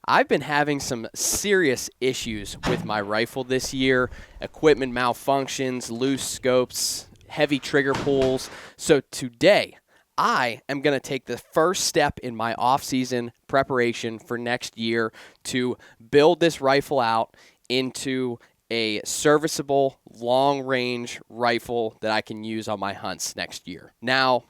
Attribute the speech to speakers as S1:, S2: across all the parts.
S1: I've been having some serious issues with my rifle this year. Equipment malfunctions, loose scopes, heavy trigger pulls. So today, I am going to take the first step in my off-season preparation for next year to build this rifle out into a serviceable long-range rifle that I can use on my hunts next year. Now,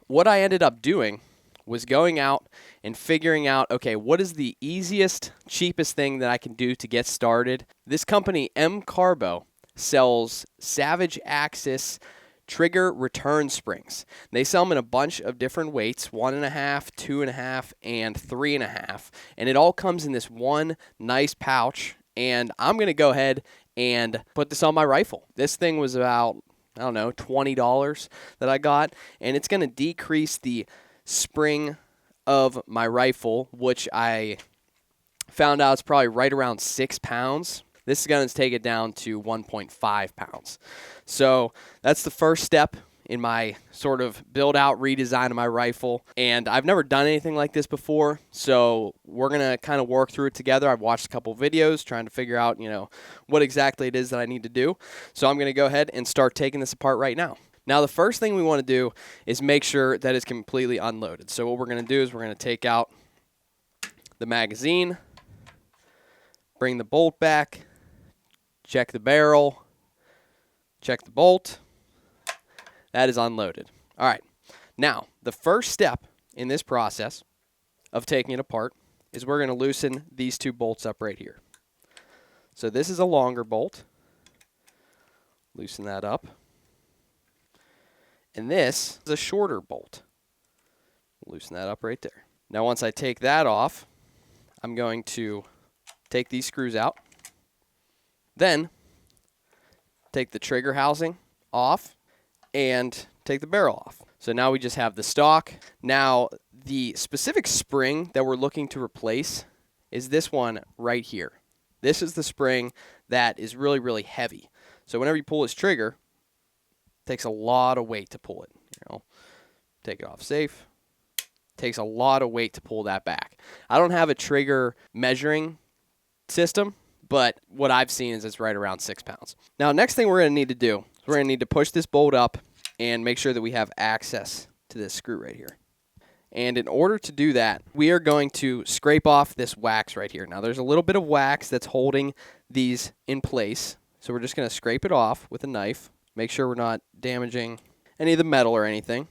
S1: what I ended up doing was going out and figuring out, okay, what is the easiest, cheapest thing that I can do to get started? This company, CARBO, sells Savage Axis trigger return springs. They sell them in a bunch of different weights, 1.5, 2.5, and 3.5. And it all comes in this one nice pouch. And I'm going to go ahead and put this on my rifle. This thing was about, I don't know, $20 that I got. And it's going to decrease the spring of my rifle, which I found out is probably right around 6 pounds. This is going to take it down to 1.5 pounds. So that's the first step in my sort of build out redesign of my rifle. And I've never done anything like this before, so we're going to kind of work through it together. I've watched a couple videos trying to figure out, what exactly it is that I need to do. So I'm going to go ahead and start taking this apart right now. Now, the first thing we want to do is make sure that it's completely unloaded. So what we're going to do is we're going to take out the magazine, bring the bolt back, check the barrel, check the bolt. That is unloaded. All right. Now, the first step in this process of taking it apart is we're going to loosen these two bolts up right here. So this is a longer bolt. Loosen that up. And this is a shorter bolt. Loosen that up right there. Now, once I take that off, I'm going to take these screws out. Then, take the trigger housing off and take the barrel off. So now we just have the stock. Now, the specific spring that we're looking to replace is this one right here. This is the spring that is really, really heavy. So whenever you pull this trigger, it takes a lot of weight to pull it. Take it off safe. Takes a lot of weight to pull that back. I don't have a trigger measuring system, but what I've seen is it's right around 6 pounds. Now, next thing we're going to need to do is we're going to need to push this bolt up and make sure that we have access to this screw right here. And in order to do that, we are going to scrape off this wax right here. Now, there's a little bit of wax that's holding these in place, so we're just going to scrape it off with a knife. Make sure we're not damaging any of the metal or anything.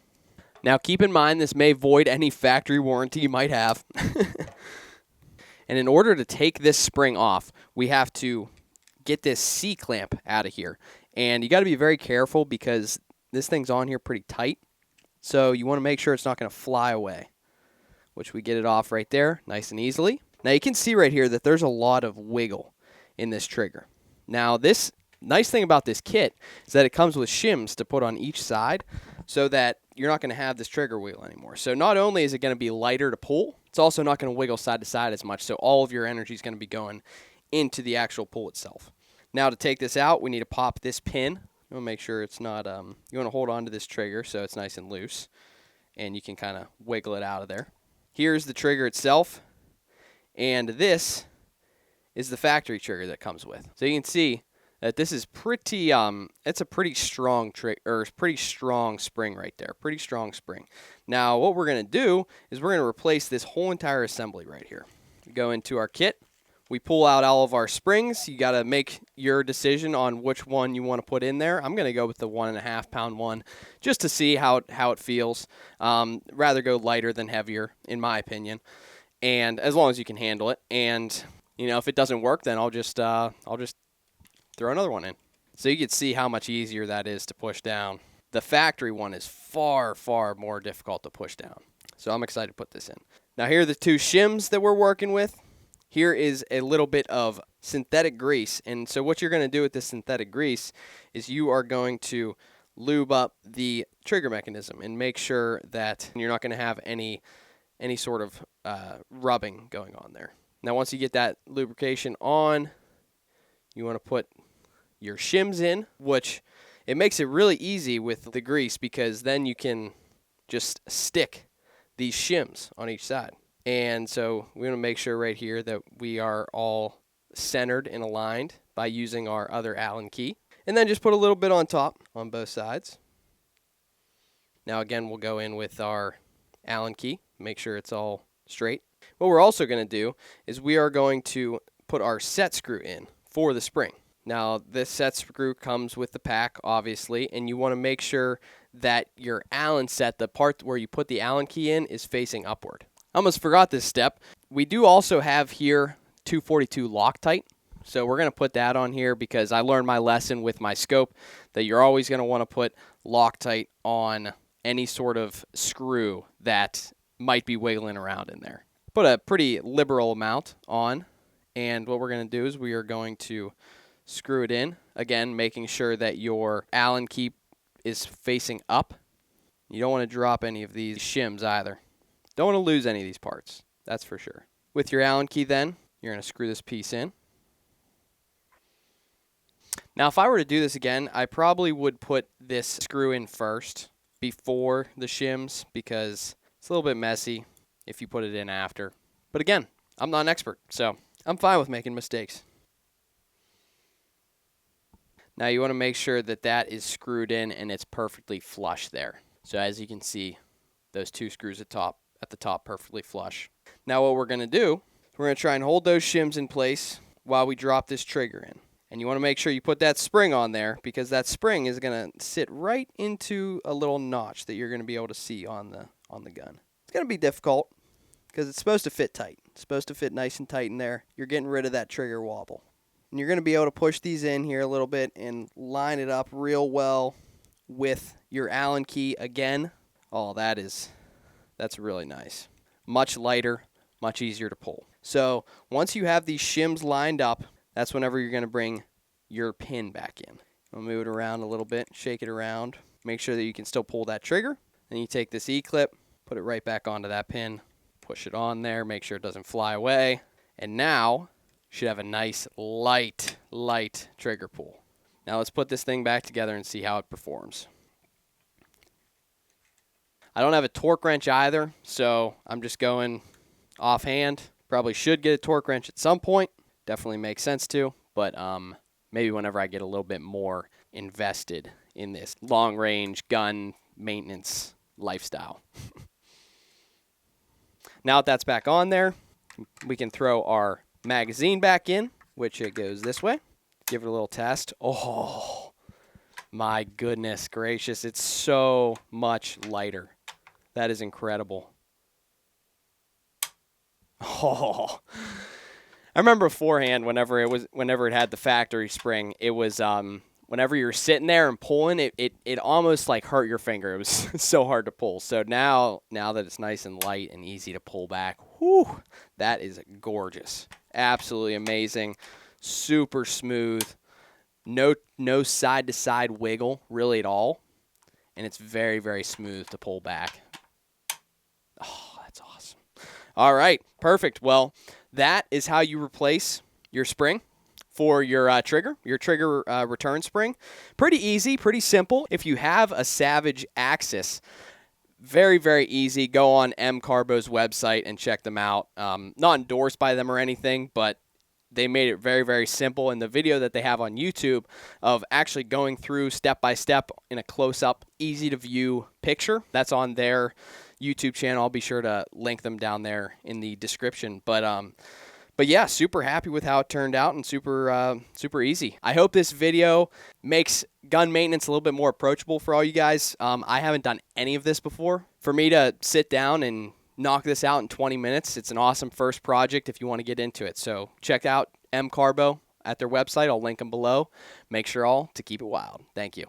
S1: Now, keep in mind this may void any factory warranty you might have. And in order to take this spring off, we have to get this C-clamp out of here. And you got to be very careful because this thing's on here pretty tight. So you want to make sure it's not going to fly away, which we get it off right there nice and easily. Now, you can see right here that there's a lot of wiggle in this trigger. Now, this nice thing about this kit is that it comes with shims to put on each side so that you're not going to have this trigger wheel anymore. So not only is it going to be lighter to pull, it's also not going to wiggle side to side as much, so all of your energy is going to be going into the actual pull itself. Now, to take this out, we need to pop this pin. You want to make sure it's not, you want to hold on to this trigger so it's nice and loose, and you can kind of wiggle it out of there. Here's the trigger itself, and this is the factory trigger that comes with. So you can see that this is pretty, it's a pretty strong pretty strong spring right there. Pretty strong spring. Now, what we're going to do is we're going to replace this whole entire assembly right here. We go into our kit. We pull out all of our springs. You got to make your decision on which one you want to put in there. I'm going to go with the 1.5 pound one just to see how it feels. Rather go lighter than heavier, in my opinion. And as long as you can handle it. And, if it doesn't work, then I'll just throw another one in. So you can see how much easier that is to push down. The factory one is far, far more difficult to push down. So I'm excited to put this in. Now, here are the two shims that we're working with. Here is a little bit of synthetic grease. And so what you're going to do with this synthetic grease is you are going to lube up the trigger mechanism and make sure that you're not going to have any sort of rubbing going on there. Now, once you get that lubrication on, you want to put your shims in, which it makes it really easy with the grease because then you can just stick these shims on each side. And so we're going to make sure right here that we are all centered and aligned by using our other Allen key. And then just put a little bit on top on both sides. Now again, we'll go in with our Allen key, make sure it's all straight. What we're also going to do is we are going to put our set screw in for the spring. Now this set screw comes with the pack, obviously, and you want to make sure that your Allen set, the part where you put the Allen key in, is facing upward. I almost forgot this step. We do also have here 242 Loctite. So we're going to put that on here because I learned my lesson with my scope that you're always going to want to put Loctite on any sort of screw that might be wiggling around in there. Put a pretty liberal amount on, and what we're going to do is we are going to screw it in, again making sure that your Allen key is facing up. You don't want to drop any of these shims either. Don't want to lose any of these parts, that's for sure. With your Allen key then, you're going to screw this piece in. Now if I were to do this again, I probably would put this screw in first before the shims because it's a little bit messy if you put it in after. But again, I'm not an expert, so I'm fine with making mistakes. Now you want to make sure that that is screwed in and it's perfectly flush there. So as you can see, those two screws at the top perfectly flush. Now what we're going to do, we're going to try and hold those shims in place while we drop this trigger in. And you want to make sure you put that spring on there because that spring is going to sit right into a little notch that you're going to be able to see on the gun. It's going to be difficult because it's supposed to fit tight. It's supposed to fit nice and tight in there. You're getting rid of that trigger wobble. And you're going to be able to push these in here a little bit and line it up real well with your Allen key again. Oh, that's really nice. Much lighter, much easier to pull. So once you have these shims lined up, that's whenever you're going to bring your pin back in. I'll move it around a little bit, shake it around, make sure that you can still pull that trigger. Then you take this E-clip, put it right back onto that pin, push it on there, make sure it doesn't fly away. And now you should have a nice light trigger pull. Now let's put this thing back together and see how it performs. I don't have a torque wrench either, so I'm just going offhand. Probably should get a torque wrench at some point. Definitely makes sense to, but maybe whenever I get a little bit more invested in this long-range gun maintenance lifestyle. Now that that's back on there, we can throw our magazine back in, which it goes this way. Give it a little test. Oh, my goodness gracious. It's so much lighter. That is incredible. Oh, I remember beforehand whenever it had the factory spring, it was whenever you were sitting there and pulling it almost like hurt your finger. It was so hard to pull. So now that it's nice and light and easy to pull back, whew, that is gorgeous. Absolutely amazing. Super smooth. No side to side wiggle really at all. And it's very, very smooth to pull back. Oh, that's awesome. All right, perfect. Well, that is how you replace your spring for your trigger return spring. Pretty easy, pretty simple. If you have a Savage Axis, very, very easy. Go on CARBO's website and check them out. Not endorsed by them or anything, but they made it very, very simple. And the video that they have on YouTube of actually going through step by step in a close-up, easy-to-view picture, that's on their YouTube channel. I'll be sure to link them down there in the description. But yeah, super happy with how it turned out and super easy. I hope this video makes gun maintenance a little bit more approachable for all you guys. I haven't done any of this before. For me to sit down and knock this out in 20 minutes, it's an awesome first project if you want to get into it. So check out CARBO at their website. I'll link them below. Make sure all to keep it wild. Thank you.